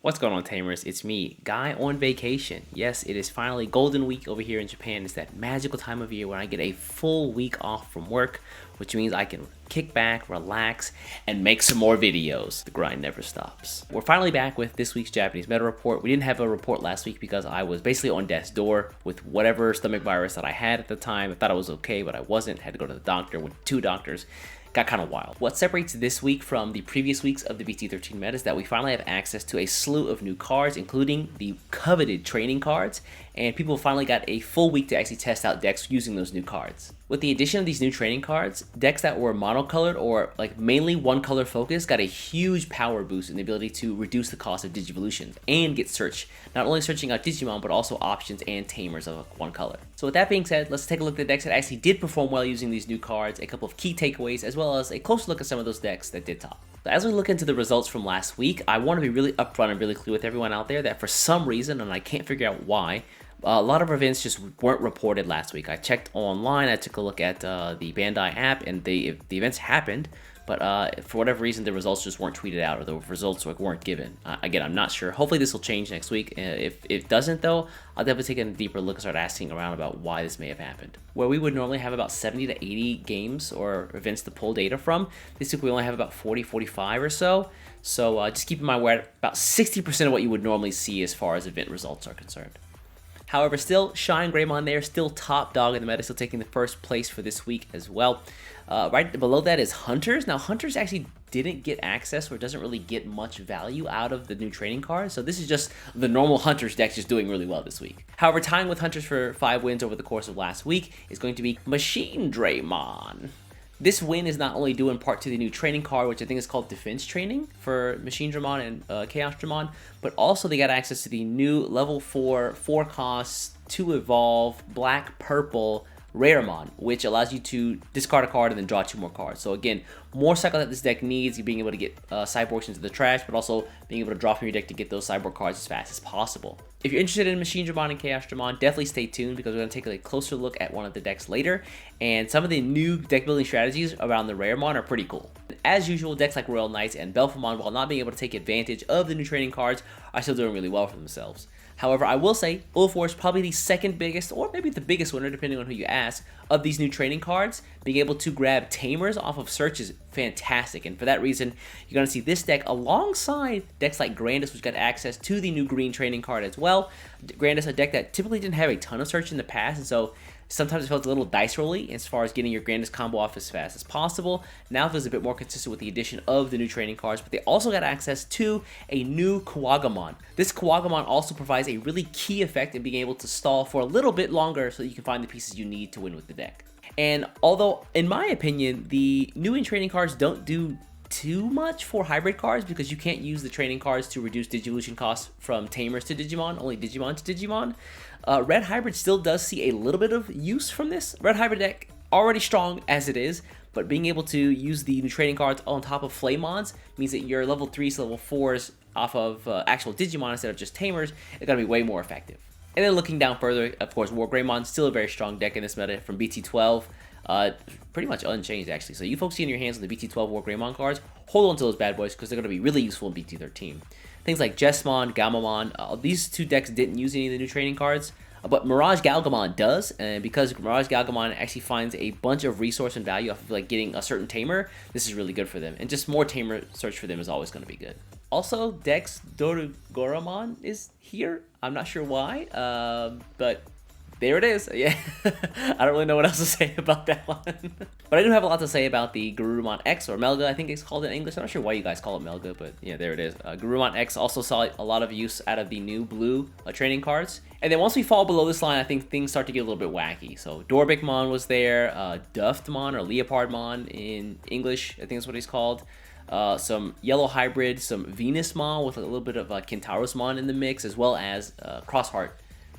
What's going on, Tamers? It's me, Guy on vacation. Yes, it is finally Golden Week over here in Japan. It's that magical time of year when I get a full week off from work, which means I can kick back, relax, and make some more videos. The grind never stops. We're finally back with this week's Japanese meta report. We didn't have a report last week because I was basically on death's door with whatever stomach virus that I had at the time. I thought I was okay, but I wasn't. Had to go to the doctor with 2 doctors. Got kind of wild. What separates this week from the previous weeks of the BT13 meta is that we finally have access to a slew of new cards, including the coveted training cards, and people finally got a full week to actually test out decks using those new cards. With the addition of these new training cards, decks that were monocolored or like mainly one color focused got a huge power boost in the ability to reduce the cost of Digivolutions and get search. Not only searching out Digimon, but also options and tamers of one color. So with that being said, let's take a look at the decks that actually did perform well using these new cards, a couple of key takeaways, as well as a closer look at some of those decks that did top. So as we look into the results from last week, I want to be really upfront and really clear with everyone out there that for some reason, and I can't figure out why, a lot of events just weren't reported last week. I checked online, I took a look at the Bandai app, and the events happened, but for whatever reason, the results just weren't tweeted out, or the results weren't given. Again, I'm not sure. Hopefully this will change next week. If it doesn't, though, I'll definitely take a deeper look and start asking around about why this may have happened. Where we would normally have about 70 to 80 games or events to pull data from, this week we only have about 40, 45 or so. So just keep in mind we're at about 60% of what you would normally see as far as event results are concerned. However, still, Shine Greymon there, still top dog in the meta, still taking the first place for this week as well. Right below that is Hunters. Now, Hunters actually didn't get access or doesn't really get much value out of the new training cards, so this is just the normal Hunters deck just doing really well this week. However, tying with Hunters for 5 wins over the course of last week is going to be Machinedramon. This win is not only due in part to the new training card, which I think is called Defense Training for Machinedramon and Chaosdramon, but also they got access to the new level 4 costs to evolve Black-Purple Raremon, which allows you to discard a card and then draw 2 more cards. So again, more cycle that this deck needs, you being able to get Cyborgs into the trash, but also being able to draw from your deck to get those Cyborg cards as fast as possible. If you're interested in Machinedramon and Chaosdramon, definitely stay tuned because we're going to take a closer look at one of the decks later, and some of the new deck building strategies around the Raremon are pretty cool. As usual, decks like Royal Knights and Belphemon, while not being able to take advantage of the new training cards, are still doing really well for themselves. However, I will say Ulfor is probably the second biggest, or maybe the biggest winner, depending on who you ask, of these new training cards. Being able to grab Tamers off of search is fantastic, and for that reason, you're going to see this deck alongside decks like Grandis, which got access to the new green training card as well. Grandis, a deck that typically didn't have a ton of search in the past, and so sometimes it felt a little dice rolly as far as getting your Grandis combo off as fast as possible. Now it feels a bit more consistent with the addition of the new training cards, but they also got access to a new Kuwagamon. This Kuwagamon also provides a really key effect in being able to stall for a little bit longer so that you can find the pieces you need to win with the deck. And although, in my opinion, the new in training cards don't do too much for hybrid cards because you can't use the training cards to reduce Digivolution costs from Tamers to Digimon, only Digimon to Digimon. Red Hybrid still does see a little bit of use from this. Red Hybrid deck, already strong as it is, but being able to use the new training cards on top of Flamons means that your level 3s, level 4s off of actual Digimon instead of just Tamers is going to be way more effective. And then looking down further, of course, War Greymon, still a very strong deck in this meta from BT12. Pretty much unchanged, actually. So you folks see in your hands on the BT12 War Greymon cards, hold on to those bad boys because they're going to be really useful in BT13. Things like Jesmon, Gamamon, these 2 decks didn't use any of the new training cards, but Mirage Galgamon does, and because Mirage Galgamon actually finds a bunch of resource and value off of like getting a certain tamer, this is really good for them, and just more tamer search for them is always going to be good. Also, Dex Dorugoramon is here. I'm not sure why, but there it is. Yeah, I don't really know what else to say about that one. But I do have a lot to say about the Garurumon X, or Melga, I think it's called in English. I'm not sure why you guys call it Melga, but yeah, there it is. Garurumon X also saw a lot of use out of the new blue training cards. And then once we fall below this line, I think things start to get a little bit wacky. So Dorbikmon was there, Duftmon or Leopardmon in English, I think that's what he's called. Some Yellow Hybrid, some Venusmon with a little bit of Kentaurosmon in the mix, as well as Crossheart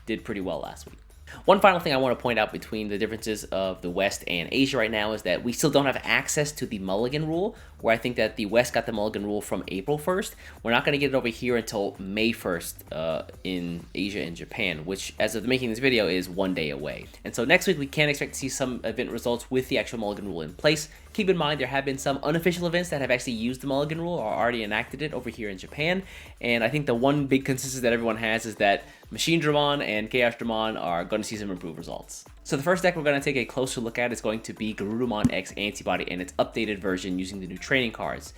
did pretty well last week. One final thing I want to point out between the differences of the West and Asia right now is that we still don't have access to the Mulligan rule, where I think that the West got the Mulligan rule from April 1st. We're not going to get it over here until May 1st in Asia and Japan, which, as of making this video, is 1 day away. And so next week we can expect to see some event results with the actual Mulligan rule in place. Keep in mind there have been some unofficial events that have actually used the Mulligan rule or already enacted it over here in Japan, and I think the one big consensus that everyone has is that Machinedramon and Chaosdramon are going to see some improved results. So the first deck we're going to take a closer look at is going to be Garurumon X Antibody and its updated version using the new training cards.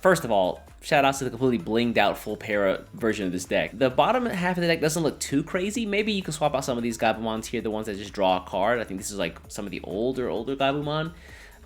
First of all, shoutouts to the completely blinged out full para version of this deck. The bottom half of the deck doesn't look too crazy. Maybe you can swap out some of these Gabumons here, the ones that just draw a card. I think this is like some of the older Gabumon.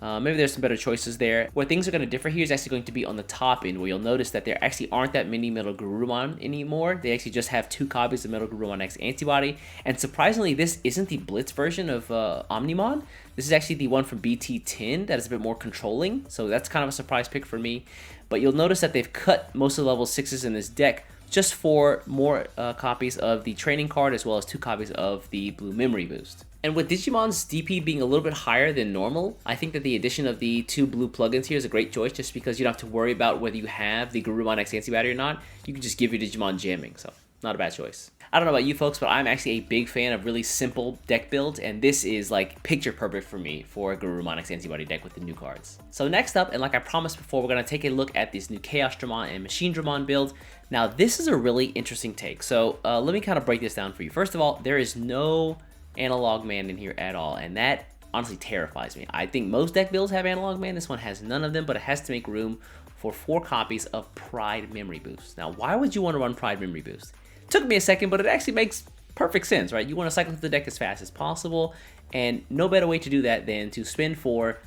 Maybe there's some better choices there. Where things are going to differ here is actually going to be on the top end, where you'll notice that there actually aren't that many Metal Garurumon anymore. They actually just have 2 copies of Metal Garurumon X Antibody. And surprisingly, this isn't the Blitz version of Omnimon. This is actually the one from BT10 that is a bit more controlling. So that's kind of a surprise pick for me. But you'll notice that they've cut most of the level 6s in this deck just for more copies of the training card as well as 2 copies of the Blue Memory Boost. And with Digimon's DP being a little bit higher than normal, I think that the addition of the 2 blue plugins here is a great choice just because you don't have to worry about whether you have the Garurumon X Antibody or not. You can just give your Digimon jamming, so not a bad choice. I don't know about you folks, but I'm actually a big fan of really simple deck builds, and this is like picture perfect for me for a Garurumon X Antibody deck with the new cards. So next up, and like I promised before, we're going to take a look at this new Chaosdramon and Machinedramon build. Now this is a really interesting take, so let me kind of break this down for you. First of all, there is no analog man in here at all, and that honestly terrifies me. I think most deck builds have analog man. This one has none of them, but it has to make room for 4 copies of Pride Memory Boost. Now why would you want to run Pride Memory Boost? It took me a second, but it actually makes perfect sense, right? You want to cycle through the deck as fast as possible, and no better way to do that than to spend 4,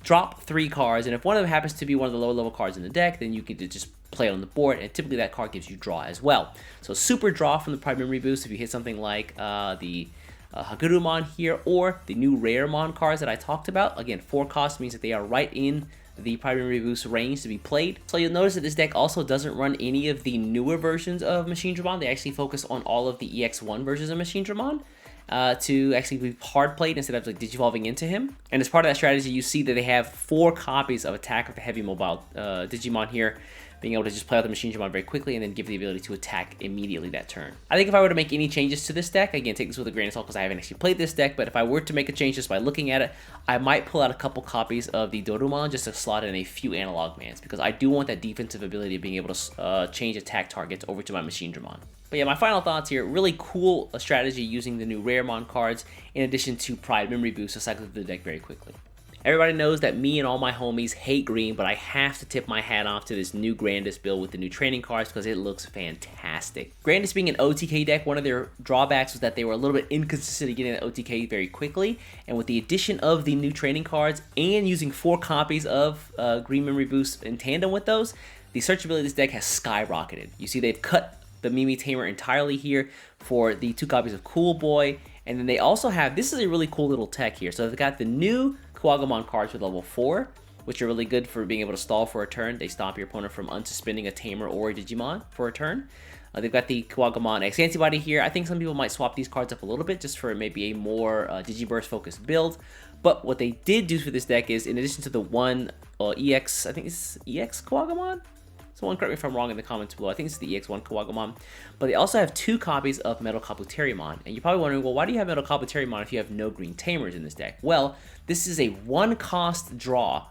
drop 3 cards, and if one of them happens to be one of the lower level cards in the deck, then you can just play it on the board, and typically that card gives you draw as well. So super draw from the Pride Memory Boost if you hit something like the Hagurumon here, or the new Raremon cards that I talked about. Again, 4 cost means that they are right in the Pride Memory Boost range to be played. So you'll notice that this deck also doesn't run any of the newer versions of Machinedramon. They actually focus on all of the EX1 versions of Machinedramon to actually be hard played instead of like digivolving into him. And as part of that strategy, you see that they have 4 copies of Attack of the Heavy Mobile Digimon here, being able to just play out the Machinedramon very quickly and then give the ability to attack immediately that turn. I think if I were to make any changes to this deck, again, take this with a grain of salt because I haven't actually played this deck, but if I were to make a change just by looking at it, I might pull out a couple copies of the Dorumon just to slot in a few analog mans, because I do want that defensive ability of being able to change attack targets over to my Machinedramon. But yeah, my final thoughts here, really cool strategy using the new Raremon cards in addition to Pride Memory Boost to cycle through the deck very quickly. Everybody knows that me and all my homies hate green, but I have to tip my hat off to this new Grandis build with the new training cards because it looks fantastic. Grandis being an OTK deck, one of their drawbacks was that they were a little bit inconsistent at getting that OTK very quickly, and with the addition of the new training cards and using 4 copies of Green Memory Boost in tandem with those, the searchability of this deck has skyrocketed. You see they've cut the Mimi Tamer entirely here for the 2 copies of Cool Boy, and then they also have, this is a really cool little tech here, so they've got the new Kuwagamon cards with level 4, which are really good for being able to stall for a turn. They stop your opponent from unsuspending a Tamer or a Digimon for a turn. They've got the Kuwagamon X Antibody here. I think some people might swap these cards up a little bit just for maybe a more Digiburst focused build. But what they did do for this deck is, in addition to the one EX, I think it's EX Kuwagamon? Someone correct me if I'm wrong in the comments below. I think it's the EX1 Kuwagamon. But they also have 2 copies of Metal Kabuterimon. And you're probably wondering, well, why do you have Metal Kabuterimon if you have no green Tamers in this deck? Well, this is a 1-cost draw.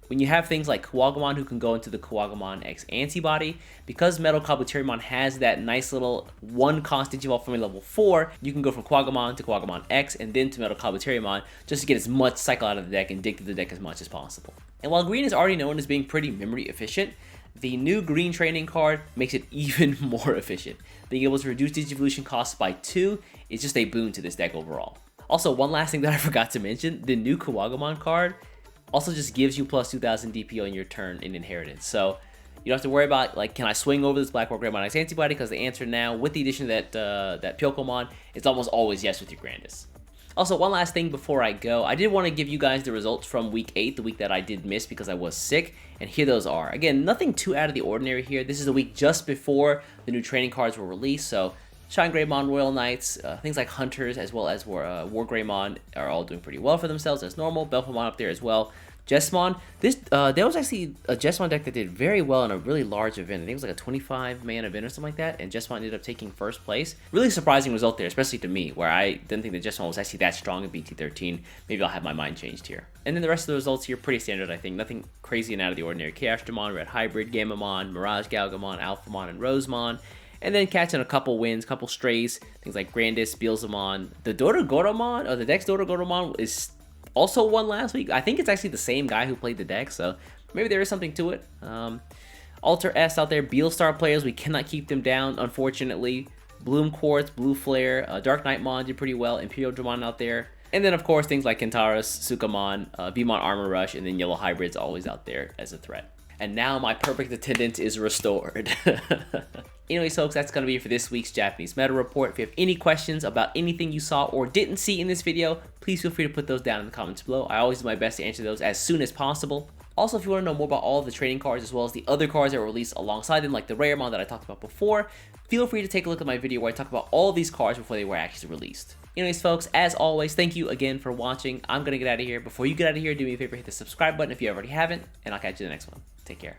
When you have things like Kuwagamon who can go into the Kuwagamon X Antibody, because Metal Kabuterimon has that nice little 1-cost Digivolve from a level 4, you can go from Kuwagamon to Kuwagamon X and then to Metal Kabuterimon just to get as much cycle out of the deck and dig through the deck as much as possible. And while green is already known as being pretty memory efficient, the new green training card makes it even more efficient. Being able to reduce Digivolution costs by 2 is just a boon to this deck overall. Also, one last thing that I forgot to mention, the new Kuwagamon card also just gives you plus 2000 DP on your turn in Inheritance. So you don't have to worry about, like, can I swing over this Black Greymon X Antibody? Because the answer now, with the addition of that Pyokomon, it's almost always yes with your Grandis. Also, one last thing before I go, I did want to give you guys the results from week 8, the week that I did miss because I was sick, and here those are. Again, nothing too out of the ordinary here. This is the week just before the new training cards were released, so Shine Greymon, Royal Knights, things like Hunters, as well as War Greymon are all doing pretty well for themselves as normal. Belpomon up there as well, Jessamon, there was actually a Jessamon deck that did very well in a really large event. I think it was like a 25-man event or something like that, and Jessamon ended up taking first place. Really surprising result there, especially to me, where I didn't think that Jessamon was actually that strong in BT13. Maybe I'll have my mind changed here. And then the rest of the results here, pretty standard, I think. Nothing crazy and out of the ordinary. Chaosdramon, Red Hybrid, Gamamon, Mirage Galgamon, Alphamon, and Rosemon. And then catching a couple wins, couple strays, things like Grandis, Beelzemon. The Dodogodomon, or the Dex Dodogodomon is also won last week. I think it's actually the same guy who played the deck, so maybe there is something to it. Alter S out there, Beelstar players, we cannot keep them down, unfortunately. Bloom Quartz, Blue Flare, Dark Knightmon did pretty well, Imperial Dramon out there. And then, of course, things like Kentaurus, Sukamon, Beemon Armor Rush, and then Yellow Hybrids always out there as a threat. And now my perfect attendance is restored. Anyways, folks, that's going to be it for this week's Japanese Meta Report. If you have any questions about anything you saw or didn't see in this video, please feel free to put those down in the comments below. I always do my best to answer those as soon as possible. Also, if you want to know more about all of the trading cards as well as the other cards that were released alongside them, like the Raremon that I talked about before, feel free to take a look at my video where I talk about all of these cards before they were actually released. Anyways, folks, as always, thank you again for watching. I'm going to get out of here. Before you get out of here, do me a favor, hit the subscribe button if you already haven't, and I'll catch you in the next one. Take care.